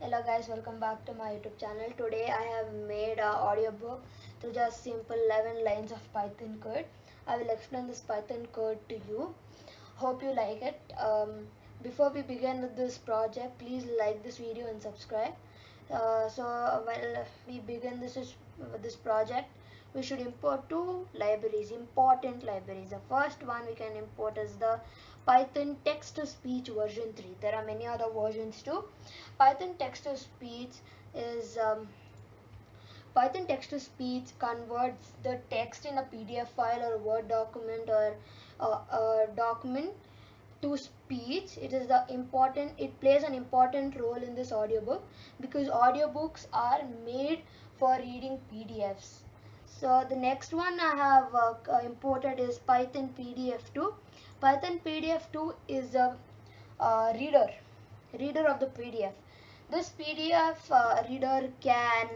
Hello guys, welcome back to my YouTube channel. Today I have made an audiobook through just simple 11 lines of Python code. I will explain this Python code to you. Hope you like it. Before we begin with this project, please like this video and subscribe. While we begin this project, we should import two libraries, important libraries. The first one we can import is the Python text-to-speech version 3. There are many other versions too. Python text-to-speech is Python text-to-speech converts the text in a PDF file or a Word document or a document to speech. It plays an important role in this audiobook because audiobooks are made for reading PDFs. So the next one I have imported is Python PDF2. Python PDF2 is a reader of the PDF. This PDF reader can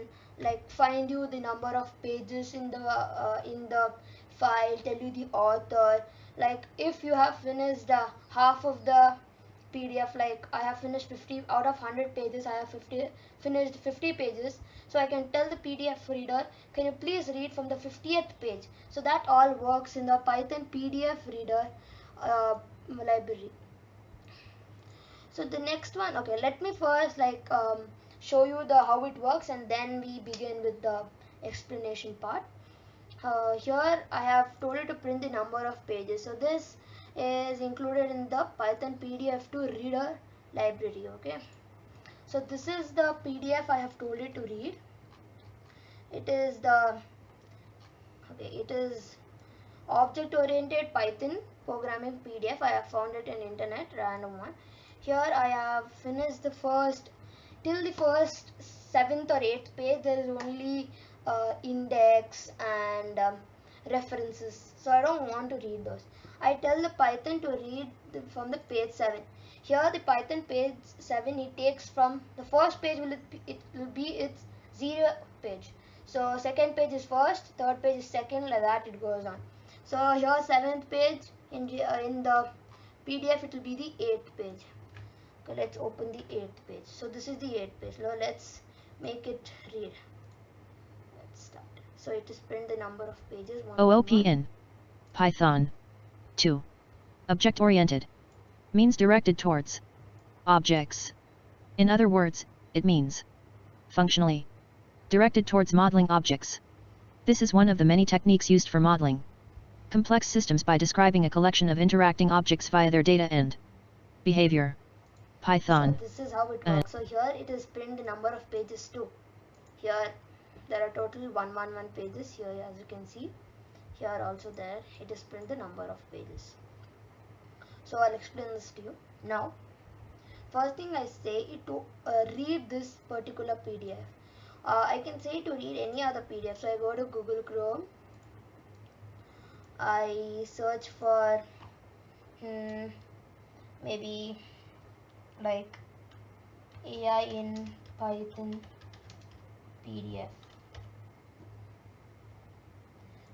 find you the number of pages in the file, tell you the author. Like if you have finished half of the PDF, like I have finished 50 out of 100 pages, I have finished 50 pages. So I can tell the PDF reader, can you please read from the 50th page? So that all works in the Python PDF reader library. So the next one, okay, let me first show you the how it works and then we begin with the explanation part. Here I have told it to print the number of pages. So this is included in the Python PDF2 reader library. Okay. So this is the PDF I have told it to read. It is object-oriented Python programming PDF. I have found it in internet, random one. Here I have finished till the first 7th or 8th page. There is only index and references, so I don't want to read those. I tell the Python to read from the page 7. Here the Python page 7, it takes from the first page it will be its 0 page. So second page is first, third page is second, like that it goes on. So here 7th page, in the PDF it will be the 8th page. Okay, let's open the 8th page. So this is the 8th page. Now let's make it read. Let's start. So it is print the number of pages. OOPN Python 2. Object oriented means directed towards objects. In other words, it means functionally directed towards modeling objects. This is one of the many techniques used for modeling complex systems by describing a collection of interacting objects via their data and behavior. Python. So this is how it works. So here it is print the number of pages too. Here there are total 111 pages here, as you can see. Here also there it is print the number of pages. So I'll explain this to you now. First thing I say it to read this particular PDF. I can say to read any other PDF. So I go to Google Chrome. I search for maybe like AI in Python PDF.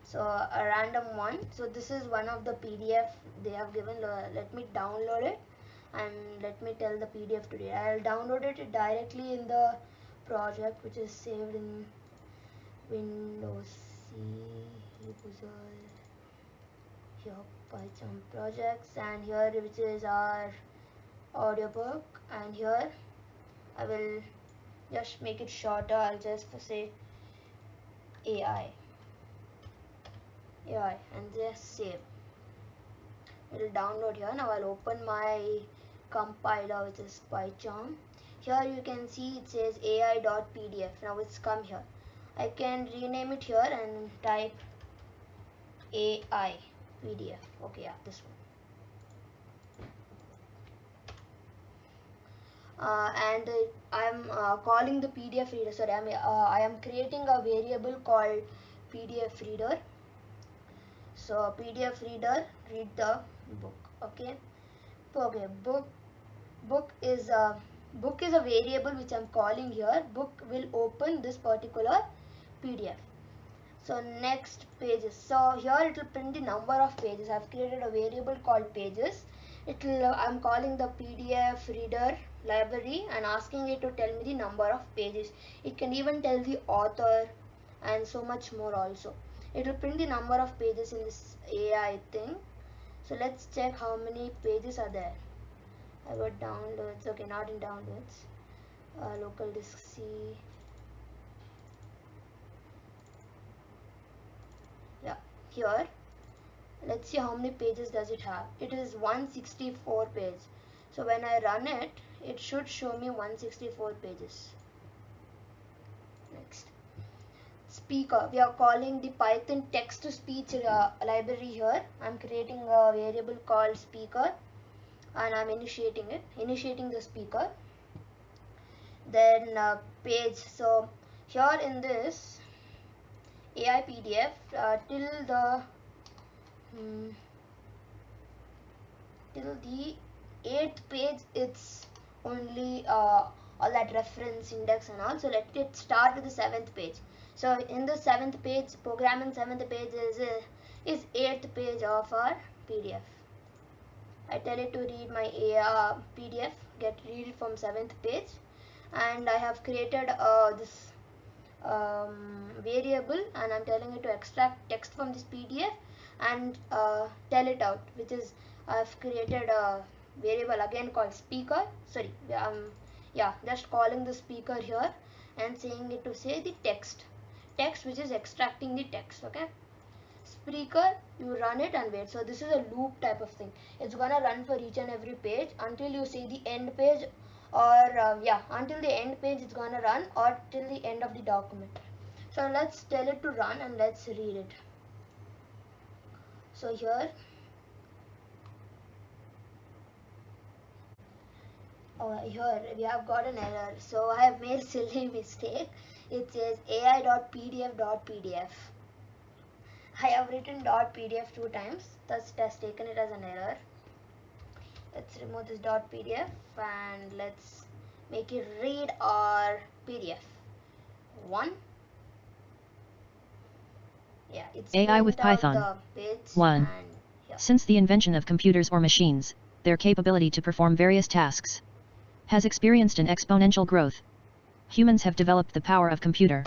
So a random one. So this is one of the PDF they have given. Let me download it and let me tell the PDF to read. I'll download it directly in the project which is saved in Windows C user here Python projects, and here which is our audiobook, and here I will just make it shorter. I'll just say AI and just save. It will download here. Now I'll open my compiler which is Python. Here you can see it says AI.pdf. Now it's come here. I can rename it here and type AI PDF. Okay, yeah, this one. And I'm calling the PDF reader. Sorry, I am creating a variable called PDF reader. So PDF reader, read the book. Okay. Book is a variable which I'm calling here. Book will open this particular PDF. So next pages. So here it will print the number of pages. I've created a variable called pages. I'm calling the PDF reader library and asking it to tell me the number of pages. It can even tell the author and so much more also. It will print the number of pages in this AI thing. So let's check how many pages are there. I got downloads. Okay, not in downloads. Local disk C. Yeah, here. Let's see how many pages does it have. It is 164 pages. So when I run it, it should show me 164 pages. Next. Speaker. We are calling the Python text to speech library here. I'm creating a variable called speaker and I'm initiating the speaker. Then page. So here in this AI PDF till the 8th page it's only all that reference index and all. So let it start with the 7th page. So in the 7th page, program in 7th page is 8th page of our PDF. I tell it to read my PDF, read it from 7th page, and I have created this variable and I'm telling it to extract text from this PDF and tell it out, which is I've created a variable again called speaker. Just calling the speaker here and saying it to say the text which is extracting the text. Okay, speaker, you run it and wait. So this is a loop type of thing. It's gonna run for each and every page until you see the end page, or until the end page it's gonna run, or till the end of the document. So let's tell it to run and let's read it. So here we have got an error. So I have made a silly mistake. It says ai.pdf.pdf. I have written .pdf 2 times, thus it has taken it as an error. Let's remove this .pdf and let's make it read our PDF. 1. Yeah, it's AI with print out Python. the page 1. and yeah. Since the invention of computers or machines, their capability to perform various tasks has experienced an exponential growth. Humans have developed the power of computer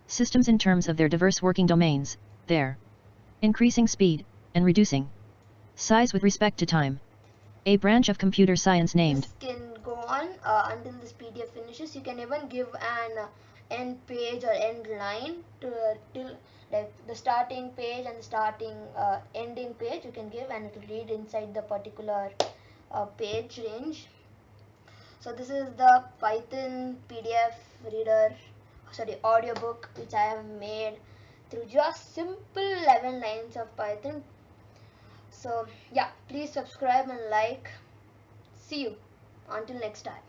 systems in terms of their diverse working domains, their increasing speed, and reducing size with respect to time. A branch of computer science named This can go on until this PDF finishes. You can even give an end page or end line to till like the starting page and the starting ending page you can give, and it will read inside the particular page range. So this is the Python PDF reader, audiobook, which I have made through just simple 11 lines of Python. So yeah, please subscribe and like. See you until next time.